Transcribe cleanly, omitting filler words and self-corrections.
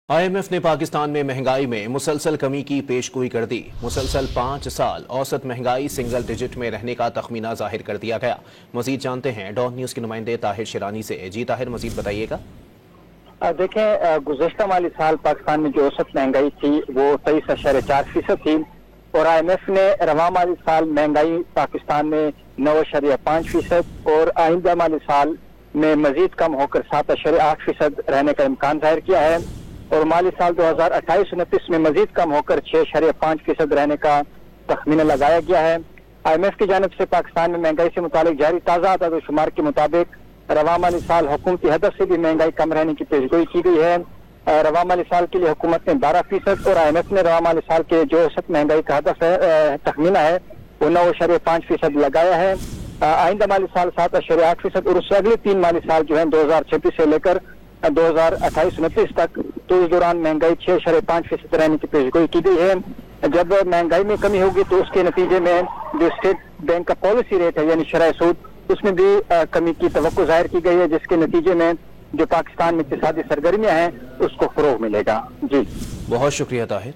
IMF ने पाकिस्तान में महंगाई में मुसलसल कमी की पेशगोई कर दी। मुसलसल 5 साल औसत महंगाई सिंगल डिजिट में रहने का तखमीना जाहिर कर दिया गया। मजीद जानते हैं डॉन न्यूज के नुमाइंदे ताहिर शिरानी से। जी ताहिर, मजीद बताइएगा। देखें, गुज़श्ता माली साल पाकिस्तान में जो औसत महंगाई थी वो 23.4% थी और IMF ने रवा माली साल महंगाई पाकिस्तान में 9.5% और आइंदा माली साल में मजीद कम होकर 7.8% रहने का इम्कान जाहिर किया है और माली साल 2028-29 में मजीद कम होकर 6.5% रहने का तखमीना लगाया गया है। IMF की जानिब से पाकिस्तान में महंगाई से मुतालिक जारी ताज़ा आदाद-ओ-शुमार के मुताबिक रवा माली साल हुकूमती हदफ से भी महंगाई कम रहने की पेशगोई की गई है। रवा माली साल के लिए हुकूमत ने 12% और IMF ने रवा माली साल के जो औसत महंगाई का हदफ है तखमीना है वो 9.5% लगाया है। आइंदा माली साल 7.8% और उससे अगले 3 माली साल जो है 2026 से लेकर 2028-29 तक, तो इस दौरान महंगाई 6.5% रहने की पेशगोई की गई है। जब महंगाई में कमी होगी तो उसके नतीजे में जो स्टेट बैंक का पॉलिसी रेट है यानी शरह सूद, उसमें भी कमी की तवक्को जाहिर की गई है, जिसके नतीजे में जो पाकिस्तान में इक्तिसादी सरगर्मियां हैं उसको फरोग मिलेगा। जी बहुत शुक्रिया ताहिर।